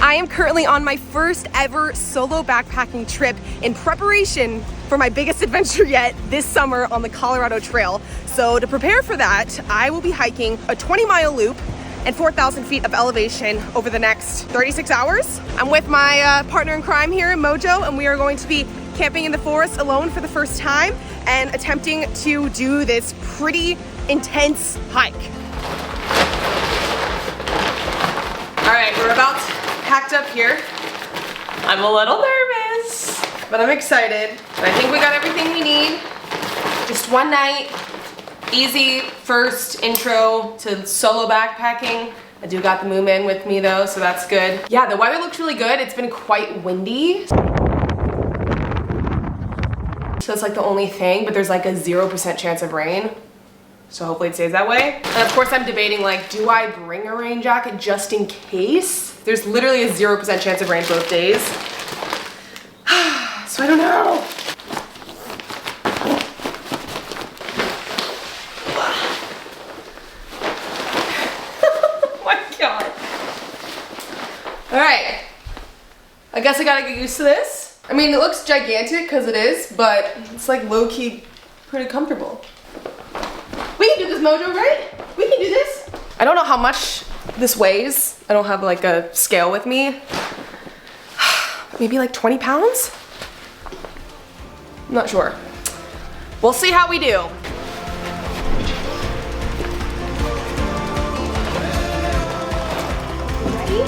I am currently on my first ever solo backpacking trip in preparation for my biggest adventure yet this summer on the Colorado Trail. So to prepare for that, I will be hiking a 20-mile loop and 4,000 feet of elevation over the next 36 hours. I'm with my partner in crime here, Mojo, and we are going to be camping in the forest alone for the first time and attempting to do this pretty intense hike. All right, we're about packed up here. I'm a little nervous, but I'm excited. And I think we got everything we need. Just one night, easy first intro to solo backpacking. I do got the Moomin with me though, so that's good. Yeah, the weather looks really good. It's been quite windy. So that's like the only thing, but there's like a 0% chance of rain. So hopefully it stays that way. And of course I'm debating like, do I bring a rain jacket just in case? There's literally a 0% chance of rain both days. So I don't know. Oh my God. All right, I guess I gotta get used to this. I mean, it looks gigantic because it is, but it's like low-key pretty comfortable. We can do this, Mojo, right? We can do this. I don't know how much this weighs. I don't have like a scale with me. Maybe like 20 pounds? I'm not sure. We'll see how we do. Ready?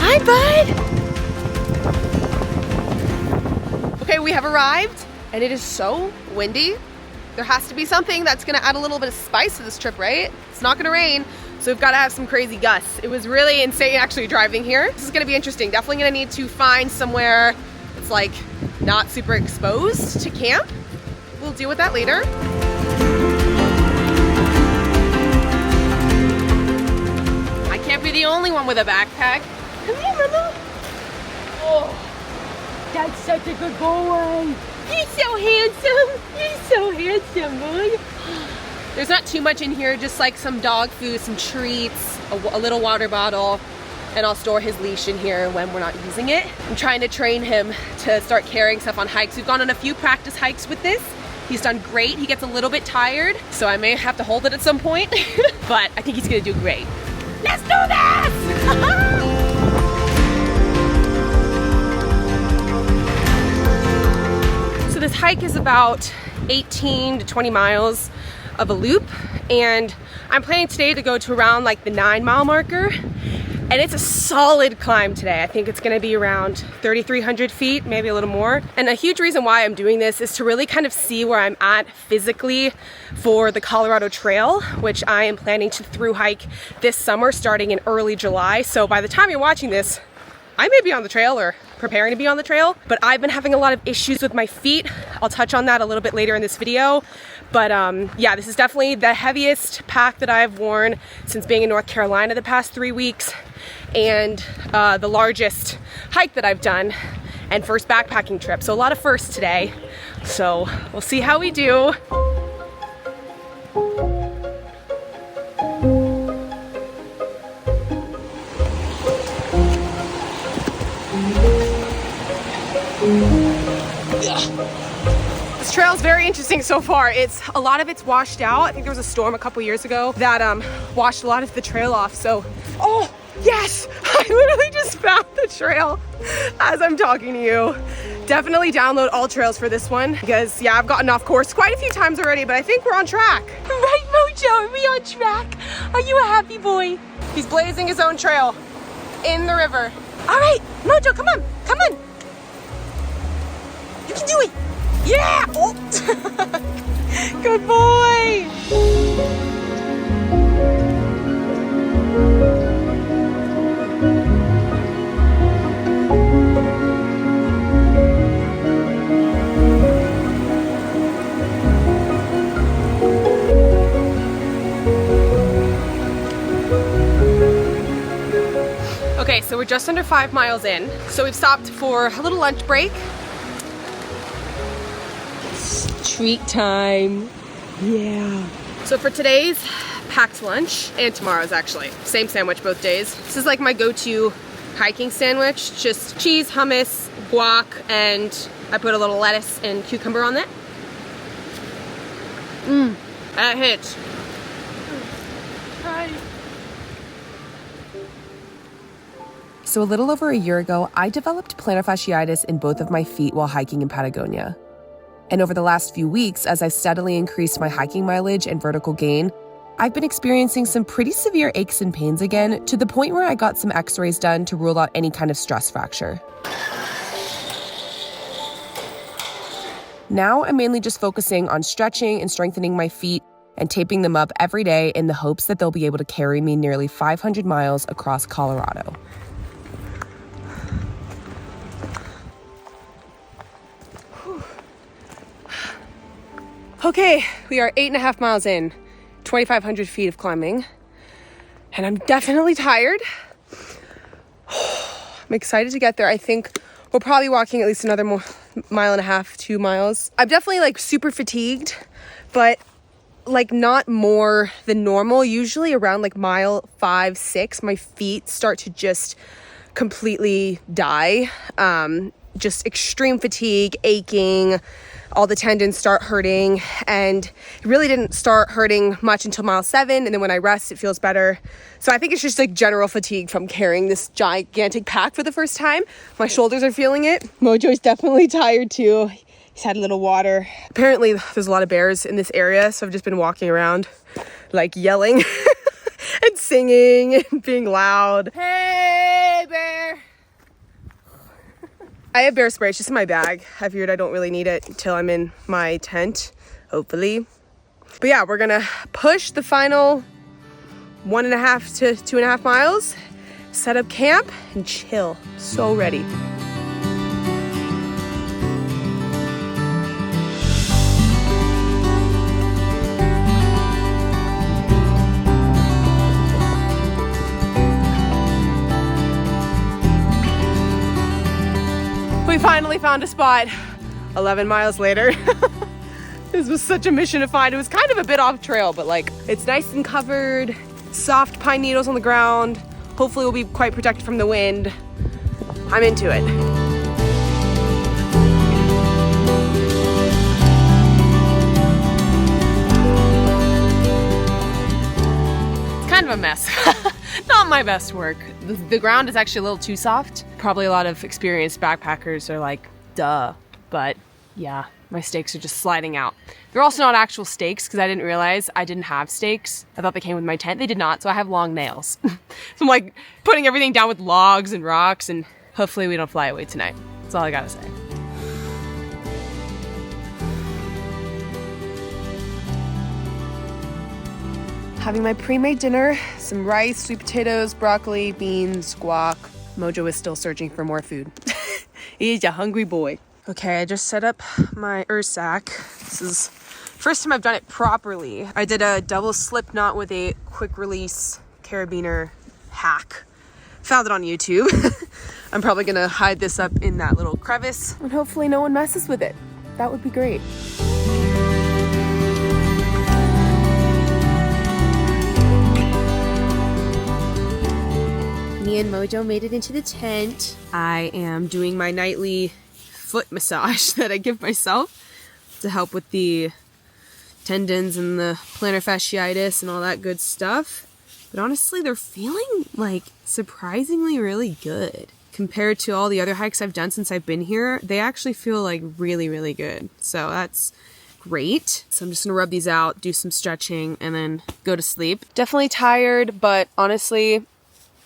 Hi, bud. Okay, we have arrived and it is so windy. There has to be something that's gonna add a little bit of spice to this trip, right? It's not gonna rain, so we've gotta have some crazy gusts. It was really insane actually driving here. This is gonna be interesting. Definitely gonna need to find somewhere that's like not super exposed to camp. We'll deal with that later. I can't be the only one with a backpack. Come here, Mama. Oh, that's such a good boy. He's so handsome. He's so handsome, boy. There's not too much in here, just like some dog food, some treats, a little water bottle, and I'll store his leash in here when we're not using it. I'm trying to train him to start carrying stuff on hikes. We've gone on a few practice hikes with this. He's done great. He gets a little bit tired, so I may have to hold it at some point, but I think he's gonna do great. Let's do this! So this hike is about 18 to 20 miles of a loop, and I'm planning today to go to around like the 9-mile marker, and it's a solid climb today. I think it's gonna be around 3,300 feet, maybe a little more. And a huge reason why I'm doing this is to really kind of see where I'm at physically for the Colorado Trail, which I am planning to thru hike this summer starting in early July. So by the time you're watching this, I may be on the trail or preparing to be on the trail, but I've been having a lot of issues with my feet. I'll touch on that a little bit later in this video. But yeah, this is definitely the heaviest pack that I've worn since being in North Carolina the past 3 weeks, and the largest hike that I've done, and first backpacking trip. So a lot of firsts today. So we'll see how we do. This trail is very interesting so far. A lot of it's washed out. I think there was a storm a couple years ago that washed a lot of the trail off. So, oh yes, I literally just found the trail as I'm talking to you. Definitely download all trails for this one because yeah, I've gotten off course quite a few times already, but I think we're on track. Right, Mojo? Are we on track? Are you a happy boy? He's blazing his own trail in the river. All right, Mojo, come on, come on. You can do it. Yeah! Oh. Good boy! Okay, so we're just under 5 miles in. So we've stopped for a little lunch break. treat time. Yeah. So for today's packed lunch, and tomorrow's actually, same sandwich both days. This is like my go-to hiking sandwich. Just cheese, hummus, guac, and I put a little lettuce and cucumber on that. That hits. Hi. So a little over a year ago, I developed plantar fasciitis in both of my feet while hiking in Patagonia. And over the last few weeks, as I steadily increased my hiking mileage and vertical gain, I've been experiencing some pretty severe aches and pains again, to the point where I got some x-rays done to rule out any kind of stress fracture. Now I'm mainly just focusing on stretching and strengthening my feet and taping them up every day in the hopes that they'll be able to carry me nearly 500 miles across Colorado. Okay, we are 8.5 miles in, 2,500 feet of climbing, and I'm definitely tired. I'm excited to get there. I think we're probably walking at least another mile and a half, 2 miles. I'm definitely like super fatigued, but like not more than normal. Usually around like mile 5, 6, my feet start to just completely die. Just extreme fatigue, aching, all the tendons start hurting, and it really didn't start hurting much until mile 7, and then when I rest, it feels better. So I think it's just like general fatigue from carrying this gigantic pack for the first time. My shoulders are feeling it. Mojo's definitely tired too. He's had a little water. Apparently there's a lot of bears in this area, so I've just been walking around like yelling and singing and being loud. Hey, bear! I have bear spray, it's just in my bag. I figured I don't really need it until I'm in my tent, hopefully. But yeah, we're gonna push the final 1.5 to 2.5 miles, set up camp, and chill. So ready. We finally found a spot 11 miles later. This was such a mission to find. It was kind of a bit off trail, but like it's nice and covered, soft pine needles on the ground. Hopefully we'll be quite protected from the wind. I'm into it. It's kind of a mess. Not my best work. The ground is actually a little too soft. Probably a lot of experienced backpackers are like, duh. But yeah, my stakes are just sliding out. They're also not actual stakes because I didn't realize I didn't have stakes. I thought they came with my tent. They did not, so I have long nails. So I'm like putting everything down with logs and rocks, and hopefully we don't fly away tonight. That's all I gotta say. Having my pre-made dinner, some rice, sweet potatoes, broccoli, beans, guac. Mojo is still searching for more food. He's a hungry boy. Okay, I just set up my sack. This is first time I've done it properly. I did a double slip knot with a quick release carabiner hack. Found it on YouTube. I'm probably gonna hide this up in that little crevice and hopefully no one messes with it. That would be great. Me and Mojo made it into the tent. I am doing my nightly foot massage that I give myself to help with the tendons and the plantar fasciitis and all that good stuff. But honestly, they're feeling like surprisingly really good. Compared to all the other hikes I've done since I've been here, they actually feel like really, really good. So that's great. So I'm just gonna rub these out, do some stretching, and then go to sleep. Definitely tired, but honestly,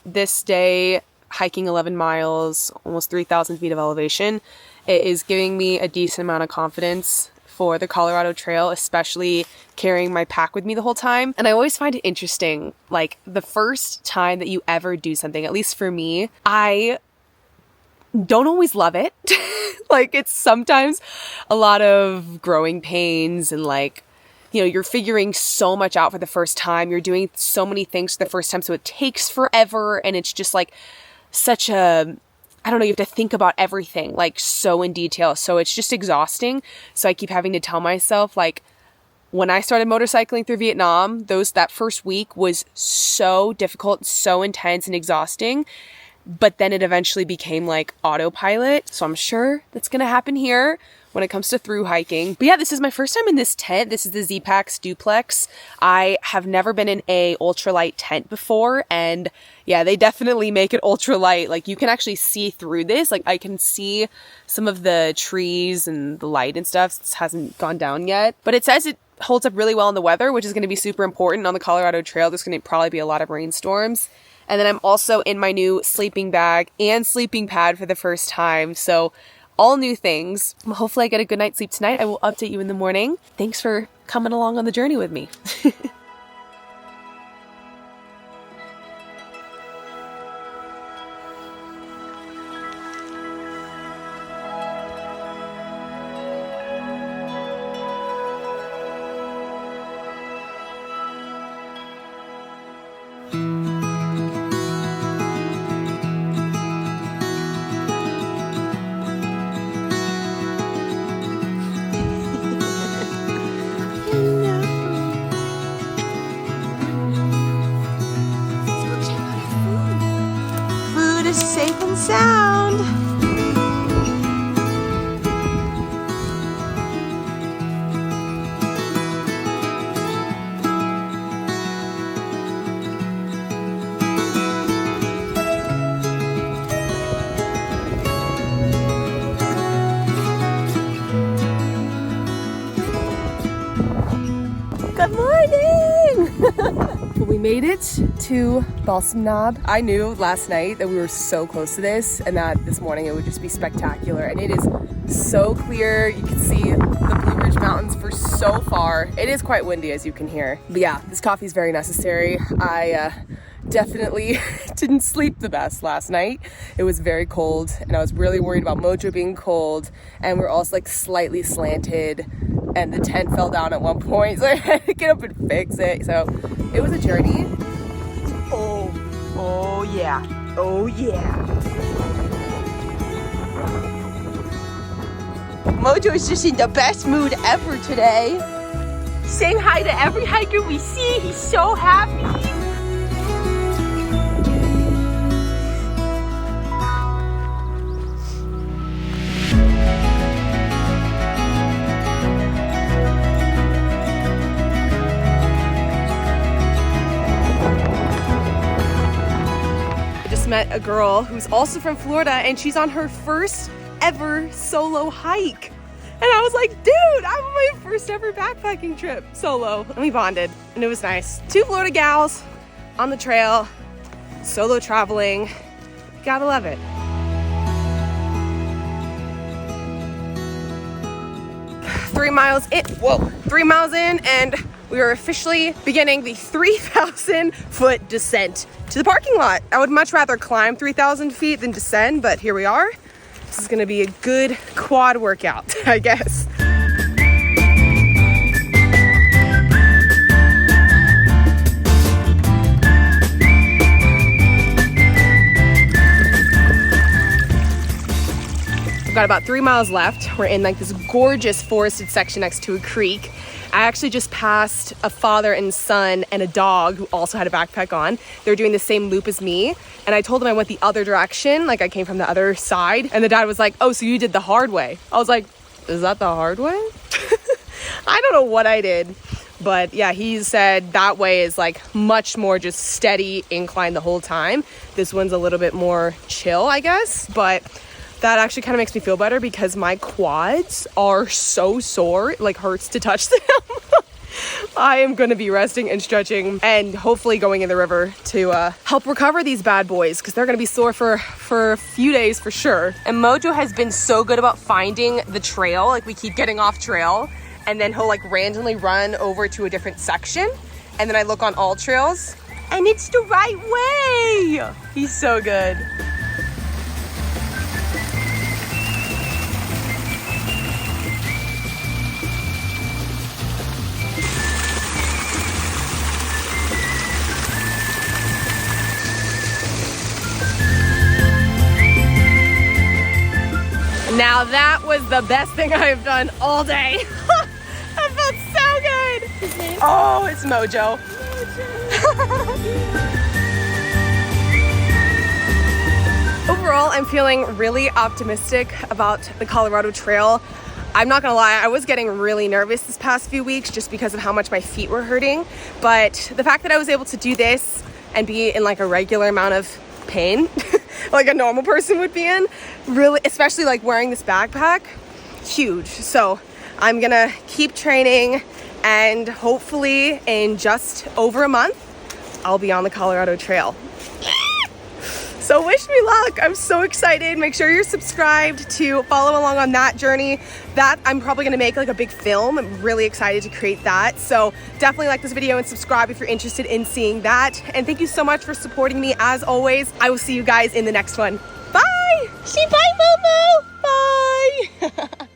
this day, hiking 11 miles, almost 3,000 feet of elevation, it is giving me a decent amount of confidence for the Colorado Trail, especially carrying my pack with me the whole time. And I always find it interesting, like the first time that you ever do something, at least for me, I don't always love it. Like it's sometimes a lot of growing pains and like, you know, you're figuring so much out for the first time. You're doing so many things for the first time. So it takes forever. And it's just like such a I don't know, you have to think about everything like so in detail. So it's just exhausting. So I keep having to tell myself, like, when I started motorcycling through Vietnam, that first week was so difficult, so intense and exhausting. But then it eventually became like autopilot. So I'm sure that's going to happen here when it comes to through hiking. But yeah, this is my first time in this tent. This is the Z-Packs Duplex. I have never been in a ultralight tent before. And yeah, they definitely make it ultralight. Like you can actually see through this. Like I can see some of the trees and the light and stuff. This hasn't gone down yet. But it says it holds up really well in the weather, which is going to be super important on the Colorado Trail. There's going to probably be a lot of rainstorms. And then I'm also in my new sleeping bag and sleeping pad for the first time. So all new things. Hopefully I get a good night's sleep tonight. I will update you in the morning. Thanks for coming along on the journey with me. Safe and sound. Good morning. We made it to Balsam Knob. I knew last night that we were so close to this and that this morning it would just be spectacular. And it is so clear. You can see the Blue Ridge Mountains for so far. It is quite windy, as you can hear. But yeah, this coffee is very necessary. I definitely didn't sleep the best last night. It was very cold and I was really worried about Mojo being cold. And we're also like slightly slanted and the tent fell down at one point. So I had to get up and fix it. So it was a journey. Oh yeah. Oh yeah. Mojo is just in the best mood ever today. Saying hi to every hiker we see. He's so happy. Met a girl who's also from Florida and she's on her first ever solo hike. And I was like, dude, I'm on my first ever backpacking trip solo. And we bonded and it was nice. Two Florida gals on the trail, solo traveling. Gotta love it. 3 miles in, 3 miles in and we are officially beginning the 3,000 foot descent to the parking lot. I would much rather climb 3,000 feet than descend, but here we are. This is gonna be a good quad workout, I guess. We've got about 3 miles left. We're in like this gorgeous forested section next to a creek. I actually just passed a father and son and a dog who also had a backpack on. They're doing the same loop as me. And I told them I went the other direction, like I came from the other side. And the dad was like, oh, so you did the hard way. I was like, is that the hard way? I don't know what I did. But yeah, he said that way is like much more just steady incline the whole time. This one's a little bit more chill, I guess. But that actually kind of makes me feel better because my quads are so sore, it like hurts to touch them. I am going to be resting and stretching and hopefully going in the river to help recover these bad boys because they're going to be sore for a few days for sure. And Mojo has been so good about finding the trail. Like we keep getting off trail and then he'll like randomly run over to a different section. And then I look on all trails and it's the right way. He's so good. Now that was the best thing I have done all day. That felt so good. His name? Oh, it's Mojo. Overall, I'm feeling really optimistic about the Colorado Trail. I'm not gonna lie, I was getting really nervous this past few weeks just because of how much my feet were hurting. But the fact that I was able to do this and be in like a regular amount of pain, like a normal person would be in, really, especially like wearing this backpack, huge. So I'm gonna keep training and hopefully in just over a month, I'll be on the Colorado Trail. So wish me luck. I'm so excited. Make sure you're subscribed to follow along on that journey. That I'm probably gonna make like a big film. I'm really excited to create that. So definitely like this video and subscribe if you're interested in seeing that. And thank you so much for supporting me as always. I will see you guys in the next one. Bye. Say bye, Momo. Bye.